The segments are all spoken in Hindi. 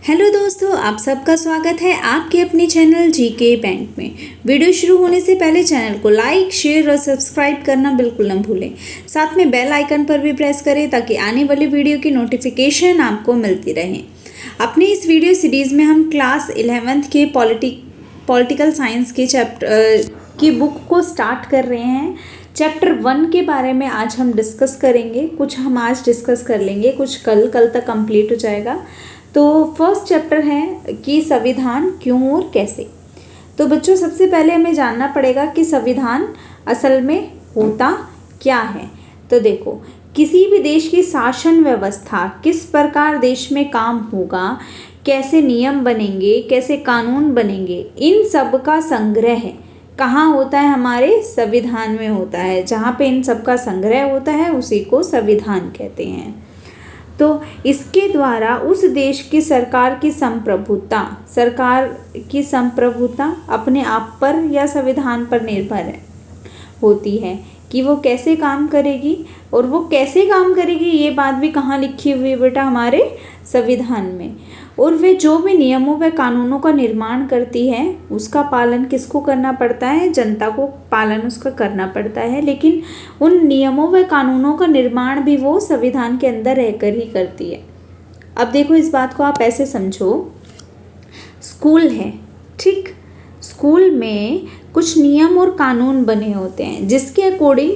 हेलो दोस्तों, आप सबका स्वागत है आपके अपने चैनल जीके बैंक में। वीडियो शुरू होने से पहले चैनल को लाइक, शेयर और सब्सक्राइब करना बिल्कुल न भूलें। साथ में बेल आइकन पर भी प्रेस करें ताकि आने वाली वीडियो की नोटिफिकेशन आपको मिलती रहे। अपनी इस वीडियो सीरीज़ में हम क्लास 11th के पॉलिटिकल साइंस के चैप्टर की बुक को स्टार्ट कर रहे हैं। चैप्टर 1 के बारे में आज हम डिस्कस करेंगे। कुछ हम आज डिस्कस कर लेंगे, कुछ कल तक कंप्लीट हो जाएगा। तो फर्स्ट चैप्टर है कि संविधान क्यों और कैसे। तो बच्चों, सबसे पहले हमें जानना पड़ेगा कि संविधान असल में होता क्या है। तो देखो, किसी भी देश की शासन व्यवस्था किस प्रकार देश में काम होगा, कैसे नियम बनेंगे, कैसे कानून बनेंगे, इन सब का संग्रह है कहाँ होता है, हमारे संविधान में होता है। जहाँ पे इन सब का संग्रह होता है उसी को संविधान कहते हैं। तो इसके द्वारा उस देश की सरकार की संप्रभुता अपने आप पर या संविधान पर निर्भर होती है कि वो कैसे काम करेगी। और वो कैसे काम करेगी ये बात भी कहाँ लिखी हुई है बेटा, हमारे संविधान में। और वे जो भी नियमों व कानूनों का निर्माण करती है उसका पालन किसको करना पड़ता है, जनता को पालन उसका करना पड़ता है। लेकिन उन नियमों व कानूनों का निर्माण भी वो संविधान के अंदर रहकर ही करती है। अब देखो, इस बात को आप ऐसे समझो, स्कूल है, ठीक, स्कूल में कुछ नियम और कानून बने होते हैं जिसके अकॉर्डिंग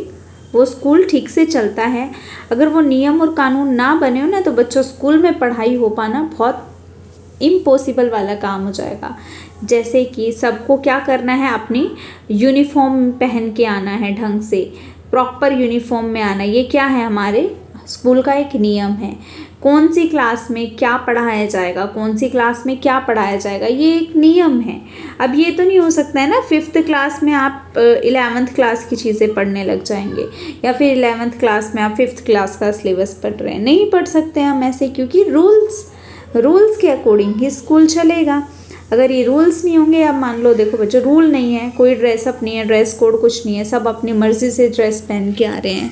वो स्कूल ठीक से चलता है। अगर वो नियम और कानून ना बने हो ना तो बच्चों स्कूल में पढ़ाई हो पाना बहुत इम्पॉसिबल वाला काम हो जाएगा। जैसे कि सबको क्या करना है, अपनी यूनिफॉर्म पहन के आना है, ढंग से प्रॉपर यूनिफॉर्म में आना। ये क्या है, हमारे स्कूल का एक नियम है। कौन सी क्लास में क्या पढ़ाया जाएगा, कौन सी क्लास में क्या पढ़ाया जाएगा, ये एक नियम है। अब ये तो नहीं हो सकता है ना 5th क्लास में आप 11th क्लास की चीज़ें पढ़ने लग जाएंगे, या फिर 11th क्लास में आप 5th क्लास का सिलेबस पढ़ रहे हैं। नहीं पढ़ सकते हम ऐसे, क्योंकि रूल्स के अकॉर्डिंग ही स्कूल चलेगा। अगर ये रूल्स नहीं होंगे, अब मान लो देखो बच्चों, रूल नहीं है, कोई ड्रेसअप नहीं है, ड्रेस कोड कुछ नहीं है, सब अपनी मर्ज़ी से ड्रेस पहन के आ रहे हैं।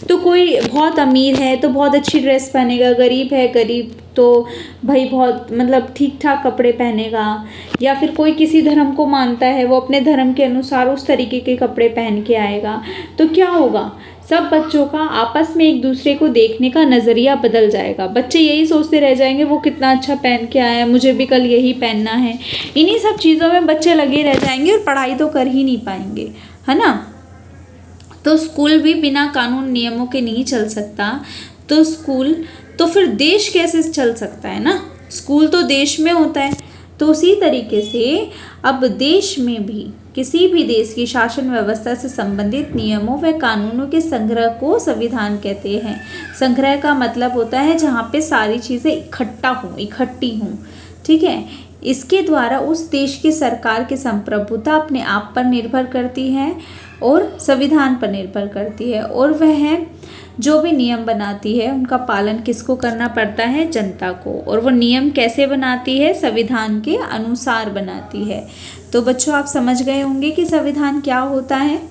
तो कोई बहुत अमीर है तो बहुत अच्छी ड्रेस पहनेगा, गरीब है, गरीब तो भाई बहुत मतलब ठीक ठाक कपड़े पहनेगा। या फिर कोई किसी धर्म को मानता है, वो अपने धर्म के अनुसार उस तरीके के कपड़े पहन के आएगा। तो क्या होगा, सब बच्चों का आपस में एक दूसरे को देखने का नज़रिया बदल जाएगा। बच्चे यही सोचते रह जाएंगे वो कितना अच्छा पहन के आया है, मुझे भी कल यही पहनना है। इन्हीं सब चीज़ों में बच्चे लगे रह जाएंगे और पढ़ाई तो कर ही नहीं पाएंगे, है ना। तो स्कूल भी बिना कानून नियमों के नहीं चल सकता। तो फिर देश कैसे चल सकता है ना, स्कूल तो देश में होता है। तो उसी तरीके से अब देश में भी किसी भी देश की शासन व्यवस्था से संबंधित नियमों व कानूनों के संग्रह को संविधान कहते हैं। संग्रह का मतलब होता है जहाँ पे सारी चीज़ें इकट्ठी हों, ठीक है। इसके द्वारा उस देश की सरकार की संप्रभुता अपने आप पर निर्भर करती है और संविधान पर निर्भर करती है। और वह जो भी नियम बनाती है उनका पालन किसको करना पड़ता है, जनता को। और वो नियम कैसे बनाती है, संविधान के अनुसार बनाती है। तो बच्चों, आप समझ गए होंगे कि संविधान क्या होता है।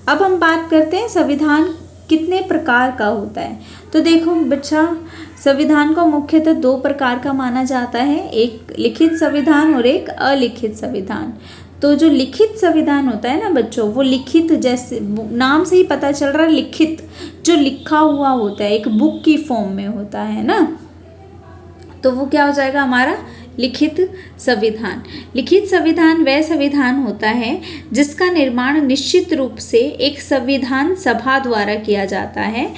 अब हम बात करते हैं संविधान कितने प्रकार का होता है। तो देखो बच्चा, संविधान को मुख्यतः 2 प्रकार का माना जाता है, एक लिखित संविधान और एक अलिखित संविधान। तो जो लिखित संविधान होता है ना बच्चों, वो लिखित, जैसे नाम से ही पता चल रहा है, लिखित, जो लिखा हुआ होता है, एक बुक की फॉर्म में होता है ना। तो वो क्या हो जाएगा, हमारा लिखित संविधान। लिखित संविधान वह संविधान होता है जिसका निर्माण निश्चित रूप से एक संविधान सभा द्वारा किया जाता है,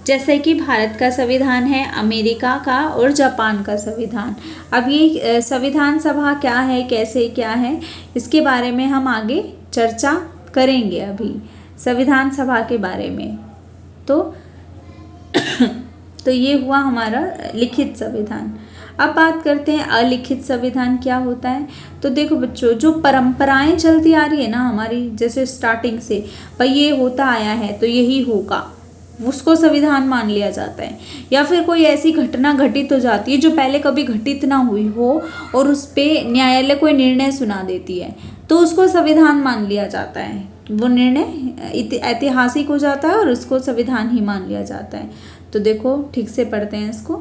जैसे कि भारत का संविधान है, अमेरिका का और जापान का संविधान। अब ये संविधान सभा क्या है, कैसे क्या है, इसके बारे में हम आगे चर्चा करेंगे अभी संविधान सभा के बारे में। तो ये हुआ हमारा लिखित संविधान। अब बात करते हैं अलिखित संविधान क्या होता है। तो देखो बच्चों, जो परंपराएं चलती आ रही है ना हमारी, जैसे स्टार्टिंग से भाई ये होता आया है तो यही होगा, उसको संविधान मान लिया जाता है। या फिर कोई ऐसी घटना घटित हो जाती है जो पहले कभी घटित ना हुई हो और उस पर न्यायालय कोई निर्णय सुना देती है, तो उसको संविधान मान लिया जाता है। वो निर्णय ऐतिहासिक हो जाता है और उसको संविधान ही मान लिया जाता है। तो देखो ठीक से पढ़ते हैं इसको।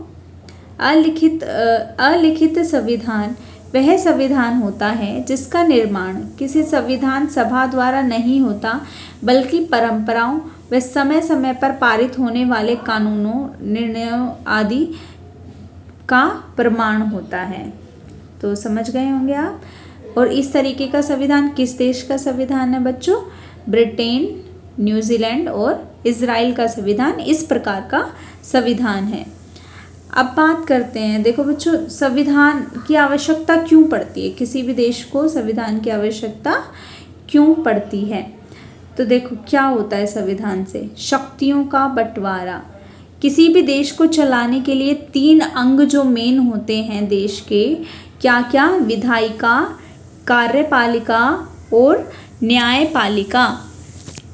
अलिखित संविधान वह संविधान होता है जिसका निर्माण किसी संविधान सभा द्वारा नहीं होता, बल्कि परंपराओं व समय समय पर पारित होने वाले कानूनों, निर्णयों आदि का प्रमाण होता है। तो समझ गए होंगे आप। और इस तरीके का संविधान किस देश का संविधान है बच्चों? ब्रिटेन, न्यूजीलैंड और इजराइल का संविधान इस प्रकार का संविधान है। अब बात करते हैं, देखो बच्चों, संविधान की आवश्यकता क्यों पड़ती है? किसी भी देश को संविधान की आवश्यकता क्यों पड़ती है? तो देखो क्या होता है संविधान से? शक्तियों का बंटवारा। किसी भी देश को चलाने के लिए 3 अंग जो मेन होते हैं देश के, क्या क्या? विधायिका, कार्यपालिका और न्यायपालिका।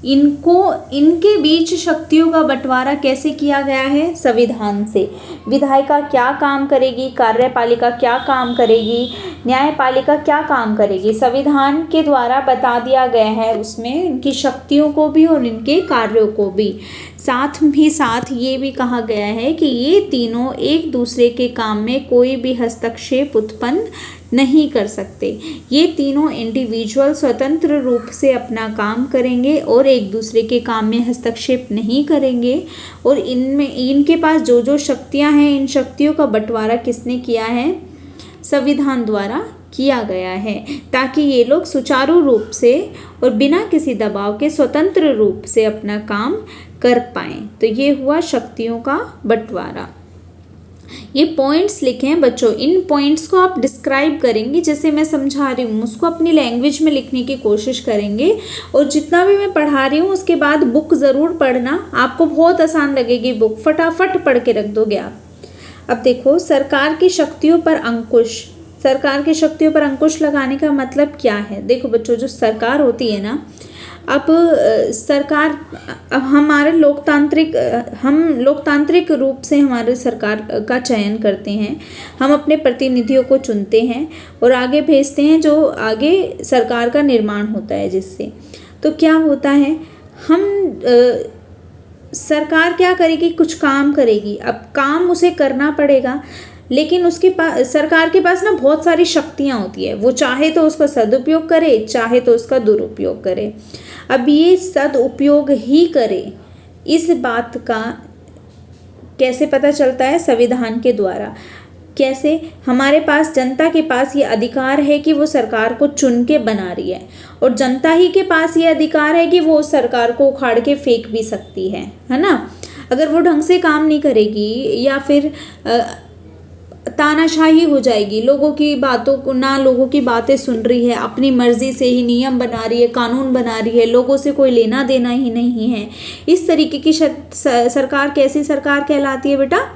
इनके बीच शक्तियों का बंटवारा कैसे किया गया है? संविधान से। विधायिका क्या काम करेगी, कार्यपालिका क्या काम करेगी, न्यायपालिका क्या काम करेगी, संविधान के द्वारा बता दिया गया है उसमें इनकी शक्तियों को भी और इनके कार्यों को भी। साथ ही साथ ये भी कहा गया है कि ये तीनों एक दूसरे के काम में कोई भी हस्तक्षेप उत्पन्न नहीं कर सकते। ये तीनों इंडिविजुअल स्वतंत्र रूप से अपना काम करेंगे और एक दूसरे के काम में हस्तक्षेप नहीं करेंगे। और इनके पास जो जो शक्तियां हैं, इन शक्तियों का बंटवारा किसने किया है? संविधान द्वारा किया गया है, ताकि ये लोग सुचारू रूप से और बिना किसी दबाव के स्वतंत्र रूप से अपना काम कर पाएं। तो ये हुआ शक्तियों का बंटवारा। ये पॉइंट्स लिखे हैं बच्चों, इन पॉइंट्स को आप डिस्क्राइब करेंगे जैसे मैं समझा रही हूँ, उसको अपनी लैंग्वेज में लिखने की कोशिश करेंगे। और जितना भी मैं पढ़ा रही हूँ उसके बाद बुक ज़रूर पढ़ना, आपको बहुत आसान लगेगी बुक, फटाफट पढ़ के रख दोगे आप। अब देखो, सरकार की शक्तियों पर अंकुश। सरकार की शक्तियों पर अंकुश लगाने का मतलब क्या है? देखो बच्चों, जो सरकार होती है ना, अब सरकार, अब हम लोकतांत्रिक रूप से हमारे सरकार का चयन करते हैं। हम अपने प्रतिनिधियों को चुनते हैं और आगे भेजते हैं, जो आगे सरकार का निर्माण होता है जिससे। तो क्या होता है, सरकार क्या करेगी? कुछ काम करेगी। अब काम उसे करना पड़ेगा, लेकिन उसके पास, सरकार के पास ना बहुत सारी शक्तियाँ होती है। वो चाहे तो उसका सदुपयोग करे, चाहे तो उसका दुरुपयोग करे। अब ये सदुपयोग ही करे, इस बात का कैसे पता चलता है? संविधान के द्वारा। कैसे? हमारे पास, जनता के पास ये अधिकार है कि वो सरकार को चुन के बना रही है, और जनता ही के पास ये अधिकार है कि वो उस सरकार को उखाड़ के फेंक भी सकती है ना। अगर वो ढंग से काम नहीं करेगी या फिर तानाशाही हो जाएगी, लोगों की बातों को ना, लोगों की बातें सुन रही है, अपनी मर्जी से ही नियम बना रही है, कानून बना रही है, लोगों से कोई लेना देना ही नहीं है, इस तरीके की सरकार कैसी सरकार कहलाती है बेटा?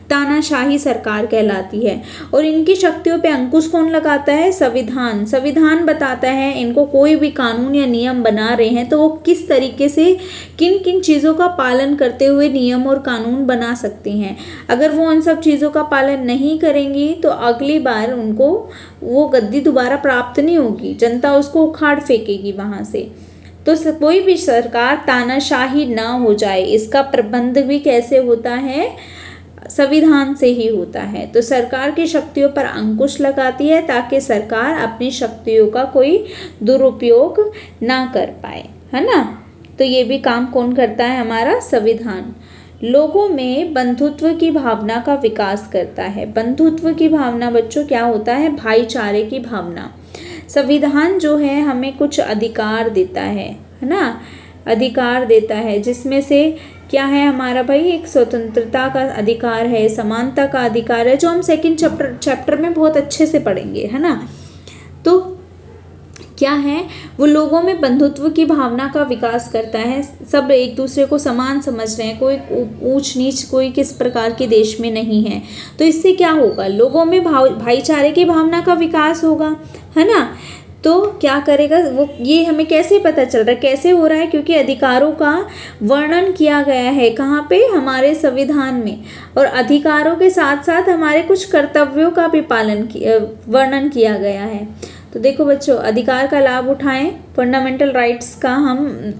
तानाशाही सरकार कहलाती है। और इनकी शक्तियों पे अंकुश कौन लगाता है? संविधान। संविधान बताता है इनको कोई भी कानून या नियम बना रहे हैं तो वो किस तरीके से, किन किन चीज़ों का पालन करते हुए नियम और कानून बना सकते हैं। अगर वो उन सब चीज़ों का पालन नहीं करेंगी तो अगली बार उनको वो गद्दी दोबारा प्राप्त नहीं होगी, जनता उसको उखाड़ फेंकेगी वहाँ से। तो कोई भी सरकार तानाशाही ना हो जाए, इसका प्रबंध भी कैसे होता है? संविधान से ही होता है। तो सरकार की शक्तियों पर अंकुश लगाती है ताकि सरकार अपनी शक्तियों का कोई दुरुपयोग ना कर पाए, है ना। तो ये भी काम कौन करता है? हमारा संविधान। लोगों में बंधुत्व की भावना का विकास करता है। बंधुत्व की भावना बच्चों क्या होता है? भाईचारे की भावना। संविधान जो है हमें कुछ अधिकार देता है ना, अधिकार देता है, जिसमें से क्या है हमारा भाई? एक स्वतंत्रता का अधिकार है, समानता का अधिकार है, जो हम सेकंड चैप्टर में बहुत अच्छे से पढ़ेंगे, है ना। तो क्या है? वो लोगों में बंधुत्व की भावना का विकास करता है। सब एक दूसरे को समान समझ रहे हैं, कोई ऊंच नीच कोई किस प्रकार के देश में नहीं है। तो इससे क्या होगा? लोगों में भाईचारे की भावना का विकास होगा, है ना। तो क्या करेगा वो? ये हमें कैसे पता चल रहा है, कैसे हो रहा है? क्योंकि अधिकारों का वर्णन किया गया है कहाँ पे? हमारे संविधान में। और अधिकारों के साथ साथ हमारे कुछ कर्तव्यों का भी वर्णन किया गया है। तो देखो बच्चों, अधिकार का लाभ उठाएं, फंडामेंटल राइट्स का हम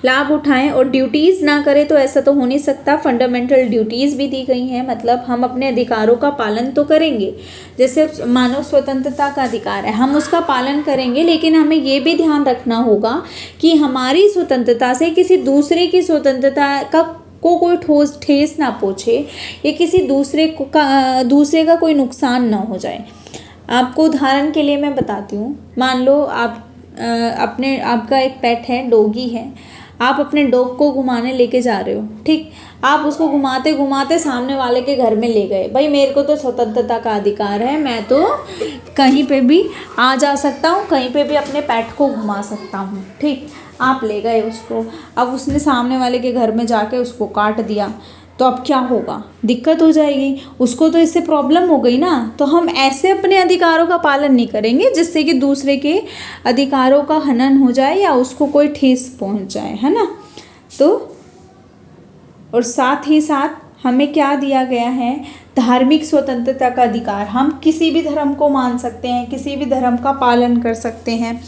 लाभ उठाएं और ड्यूटीज़ ना करें तो ऐसा तो हो नहीं सकता। फंडामेंटल ड्यूटीज़ भी दी गई हैं, मतलब हम अपने अधिकारों का पालन तो करेंगे। जैसे मानव स्वतंत्रता का अधिकार है, हम उसका पालन करेंगे, लेकिन हमें ये भी ध्यान रखना होगा कि हमारी स्वतंत्रता से किसी दूसरे की स्वतंत्रता को कोई ठेस ना पहुँचे या किसी दूसरे का कोई नुकसान ना हो जाए। आपको उदाहरण के लिए मैं बताती हूँ। मान लो आपका एक पेट है, डॉगी है, आप अपने डॉग को घुमाने लेके जा रहे हो, ठीक। आप उसको घुमाते घुमाते सामने वाले के घर में ले गए। भाई मेरे को तो स्वतंत्रता का अधिकार है, मैं तो कहीं पे भी आ जा सकता हूँ, कहीं पे भी अपने पेट को घुमा सकता हूँ, ठीक। आप ले गए उसको, अब उसने सामने वाले के घर में जाके उसको काट दिया, तो अब क्या होगा? दिक्कत हो जाएगी, उसको तो इससे प्रॉब्लम हो गई ना। तो हम ऐसे अपने अधिकारों का पालन नहीं करेंगे जिससे कि दूसरे के अधिकारों का हनन हो जाए या उसको कोई ठेस पहुंच जाए, है ना। तो और साथ ही साथ हमें क्या दिया गया है? धार्मिक स्वतंत्रता का अधिकार। हम किसी भी धर्म को मान सकते हैं, किसी भी धर्म का पालन कर सकते हैं।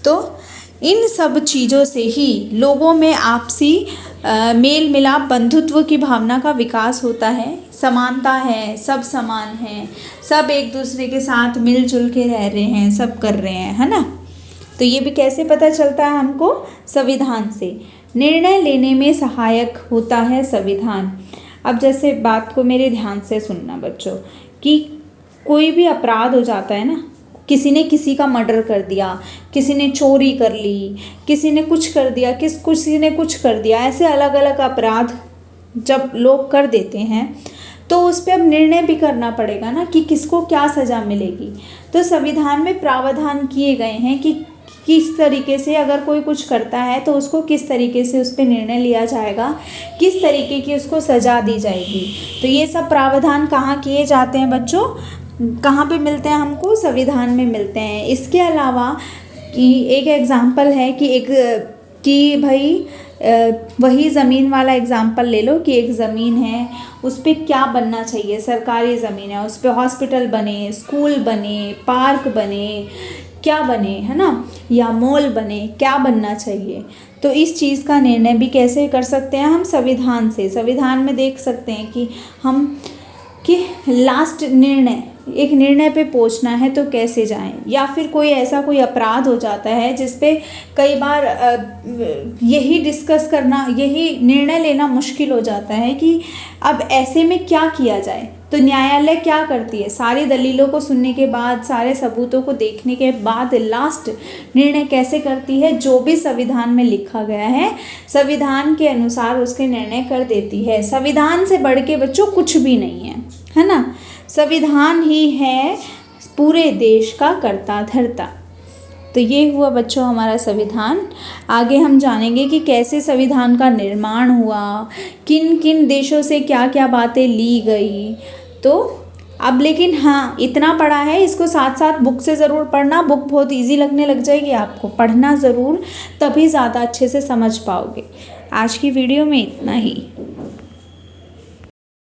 तो इन सब चीज़ों से ही लोगों में आपसी मेल मिलाप, बंधुत्व की भावना का विकास होता है। समानता है, सब समान हैं, सब एक दूसरे के साथ मिलजुल के रह रहे हैं, सब कर रहे हैं, है ना। तो ये भी कैसे पता चलता है हमको? संविधान से। निर्णय लेने में सहायक होता है संविधान। अब जैसे बात को मेरे ध्यान से सुनना बच्चों, कि कोई भी अपराध हो जाता है ना, किसी ने किसी का मर्डर कर दिया, किसी ने चोरी कर ली, किसी ने कुछ कर दिया, किसी ने कुछ कर दिया, ऐसे अलग अलग अपराध जब लोग कर देते हैं तो उस पर अब निर्णय भी करना पड़ेगा ना कि किसको क्या सज़ा मिलेगी। तो संविधान में प्रावधान किए गए हैं कि किस तरीके से अगर कोई कुछ करता है तो उसको किस तरीके से उस पर निर्णय लिया जाएगा, किस तरीके की उसको सज़ा दी जाएगी। तो ये सब प्रावधान कहाँ किए जाते हैं बच्चों? कहाँ पे मिलते हैं हमको? संविधान में मिलते हैं। इसके अलावा कि एक एग्ज़ाम्पल है कि भाई वही ज़मीन वाला एग्ज़ाम्पल ले लो कि एक ज़मीन है, उस पर क्या बनना चाहिए? सरकारी ज़मीन है, उस पर हॉस्पिटल बने, स्कूल बने, पार्क बने, क्या बने, है ना, या मॉल बने, क्या बनना चाहिए। तो इस चीज़ का निर्णय भी कैसे कर सकते हैं हम? संविधान से। संविधान में देख सकते हैं कि लास्ट निर्णय, एक निर्णय पे पहुंचना है तो कैसे जाएं, या फिर कोई ऐसा कोई अपराध हो जाता है जिस पे कई बार यही डिस्कस करना, यही निर्णय लेना मुश्किल हो जाता है कि अब ऐसे में क्या किया जाए। तो न्यायालय क्या करती है? सारी दलीलों को सुनने के बाद, सारे सबूतों को देखने के बाद लास्ट निर्णय कैसे करती है? जो भी संविधान में लिखा गया है, संविधान के अनुसार उसके निर्णय कर देती है। संविधान से बढ़ के बच्चों कुछ भी नहीं है ना। संविधान ही है पूरे देश का कर्ता धर्ता। तो ये हुआ बच्चों हमारा संविधान। आगे हम जानेंगे कि कैसे संविधान का निर्माण हुआ, किन किन देशों से क्या क्या बातें ली गई। तो अब लेकिन हाँ, इतना पढ़ा है, इसको साथ साथ बुक से ज़रूर पढ़ना। बुक बहुत इजी लगने लग जाएगी आपको, पढ़ना ज़रूर, तभी ज़्यादा अच्छे से समझ पाओगे। आज की वीडियो में इतना ही।